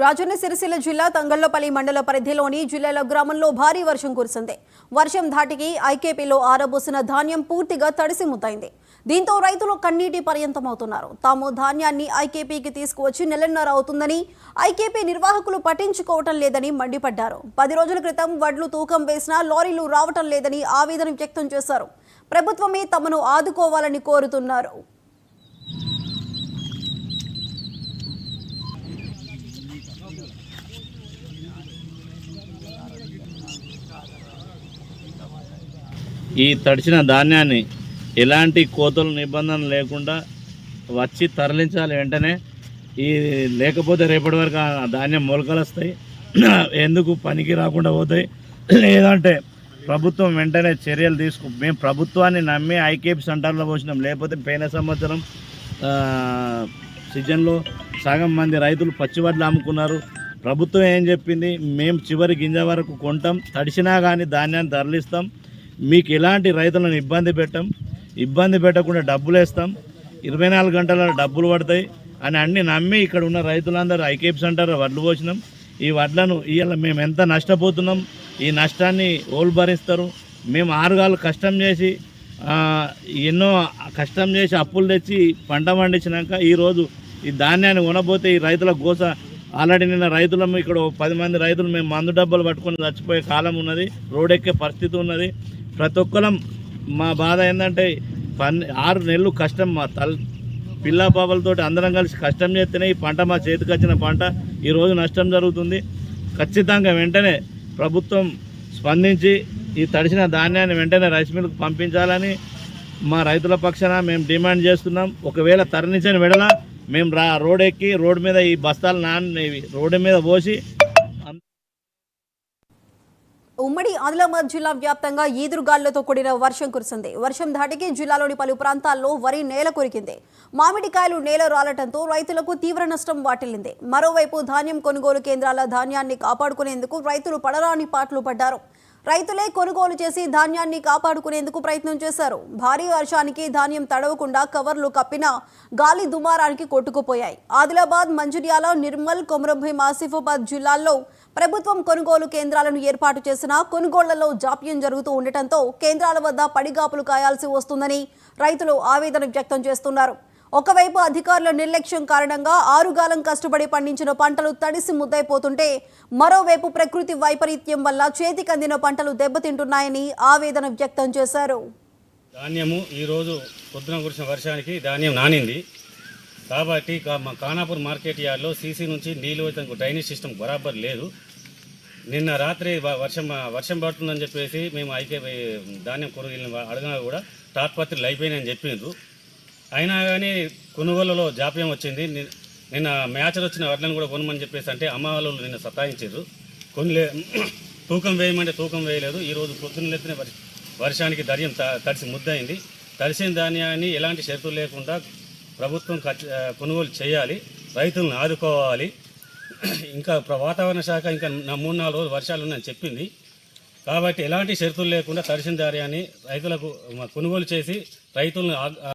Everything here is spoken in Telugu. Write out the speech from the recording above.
రాజన్న సిరిసిల్ల జిల్లా తంగళ్లపల్లి మండల పరిధిలోని జిల్లాల గ్రామంలో భారీ వర్షం కురిసింది. వర్షం ధాటికి ఐకేపీలో ఆరబోసిన ధాన్యం పూర్తిగా తడిసి ముద్దైంది. దీంతో రైతులు కన్నీటి పర్యంతమవుతున్నారు. తాము ధాన్యాన్ని ఐకేపీకి తీసుకువచ్చి నెలన్నర అవుతుందని ఐకేపీ నిర్వాహకులు పట్టించుకోవటం లేదని మండిపడ్డారు. 10 రోజుల క్రితం వడ్లు తూకం వేసినా లారీలు రావటం లేదని ఆవేదన వ్యక్తం చేశారు. ప్రభుత్వమే తమను ఆదుకోవాలని కోరుతున్నారు. ఈ తడిచిన ధాన్యాన్ని ఎలాంటి కోతలు నిబంధనలు లేకుండా వచ్చి తరలించాలి వెంటనే. లేకపోతే రేపటి వరకు ఆ ధాన్యం మొలకలు వస్తాయి, ఎందుకు పనికి రాకుండా పోతాయి. లేదంటే ప్రభుత్వం వెంటనే చర్యలు మేము ప్రభుత్వాన్ని నమ్మి ఐకేపీ సెంటర్లో పోసినాం. లేకపోతే పోయిన సంవత్సరం సీజన్లో సగం మంది రైతులు పచ్చివడ్లు అమ్ముకున్నారు. ప్రభుత్వం ఏం చెప్పింది, మేము చివరి గింజ వరకు కొంటాం, తడిసినా కానీ ధాన్యాన్ని తరలిస్తాం, మీకు ఎలాంటి రైతులను ఇబ్బంది పెట్టకుండా డబ్బులు వేస్తాం, 24 గంటల డబ్బులు పడతాయి అని అన్ని నమ్మి ఇక్కడ ఉన్న రైతులందరూ ఐకేపీ సెంటర్ వడ్లు పోసినాం. ఈ వడ్లను ఇవాళ మేము ఎంత నష్టపోతున్నాం, ఈ నష్టాన్ని ఓళ్ళు భరిస్తారు. మేము 6 గాళ్ళు కష్టం చేసి ఎన్నో కష్టం చేసి అప్పులు తెచ్చి పంట పండించినాక ఈరోజు ఈ ధాన్యాన్ని కొనబోతే ఈ రైతుల గోస ఆల్రెడీ నిన్న రైతులము ఇక్కడ 10 మంది రైతులు మేము మందు డబ్బాలు పట్టుకొని చచ్చిపోయే కాలం ఉన్నది, రోడ్డెక్కే పరిస్థితి ఉన్నది. ప్రతి ఒక్కరం మా బాధ ఏంటంటే 6 నెలలు కష్టం, మా పిల్ల పాపలతోటి అందరం కలిసి కష్టం చేస్తేనే ఈ పంట మా చేతికి వచ్చిన పంట ఈరోజు నష్టం జరుగుతుంది. ఖచ్చితంగా వెంటనే ప్రభుత్వం స్పందించి ఈ తడిసిన ధాన్యాన్ని వెంటనే రైస్ మిల్కు పంపించాలని మా రైతుల పక్షాన మేము డిమాండ్ చేస్తున్నాం. ఒకవేళ తరలించని వెడల మేము రోడ్ మీద ఈ బస్తాలు రోడ్డు మీద పోసి. ఉమ్మడి ఆదిలాబాద్ జిల్లా వ్యాప్తంగా ఈదురుగాలులతో కూడిన వర్షం కురిసింది. వర్షం ధాటికి జిల్లాలోని పలు ప్రాంతాల్లో వరి నేల కొరికింది. మామిడికాయలు నేల రాలటంతో రైతులకు తీవ్ర నష్టం వాటిల్లింది. మరోవైపు ధాన్యం కొనుగోలు కేంద్రాల ధాన్యాన్ని కాపాడుకునేందుకు రైతులు పడరాని పాట్లు పడ్డారు. రైతులే కొనుగోలు చేసి ధాన్యాన్ని కాపాడుకునేందుకు ప్రయత్నం చేశారు. భారీ వర్షానికి ధాన్యం తడవకుండా కవర్లు కప్పినా గాలి దుమారానికి కొట్టుకుపోయాయి. ఆదిలాబాద్, మంచిర్యాల, నిర్మల్, కొమరంభీం, ఆసిఫాబాద్ జిల్లాల్లో ప్రభుత్వం కొనుగోలు కేంద్రాలను ఏర్పాటు చేసినా కొనుగోళ్లలో జాప్యం జరుగుతూ ఉండటంతో కేంద్రాల వద్ద పడిగాపులు కాయాల్సి వస్తుందని రైతులు ఆవేదన వ్యక్తం చేస్తున్నారు. ఒకవైపు అధికారుల నిర్లక్ష్యం కారణంగా 6 గాలం కష్టపడి పండించిన పంటలు తడిసి ముద్దైపోతుంటే మరోవైపు ప్రకృతి వైపరీత్యం వల్ల చేతికందిన పంటలు దెబ్బతింటున్నాయని ఆవేదన వ్యక్తం చేశారు. ధాన్యము ఈరోజు పొద్దున కురిసిన వర్షానికి ధాన్యం నానింది కాబట్టి ఖానాపూర్ మార్కెట్ యార్డ్లో సీసీ నుంచి నీళ్ళు డ్రైనేజ్ సిస్టమ్ బరాబర్ లేదు. నిన్న రాత్రి వర్షం పడుతుందని చెప్పేసి మేము ధాన్యం కొనుగోలు అడగగా కూడా తాత్పత్రులు అయిపోయినాయని చెప్పిండ్రు. అయినా కానీ కొనుగోలులో జాప్యం వచ్చింది. నిన్న మ్యాచర్ వచ్చిన వడ్లను కూడా కొనమని చెప్పేసి అంటే అమ్మ వాళ్ళు నిన్న సతాయించారు. తూకం వేయమంటే తూకం వేయలేదు. ఈరోజు పొద్దున్న ఎత్తిన వర్షానికి ధాన్యం తడిసి ముద్దయింది. తడిసిన ధాన్యాన్ని ఎలాంటి షరతులు లేకుండా ప్రభుత్వం కొనుగోలు చేయాలి, రైతులను ఆదుకోవాలి. ఇంకా వాతావరణ శాఖ ఇంకా 3-4 రోజులు వర్షాలు ఉన్నాయని చెప్పింది కాబట్టి ఎలాంటి షరతులు లేకుండా తడిసిన ధాన్యాన్ని రైతులకు కొనుగోలు చేసి రైతులను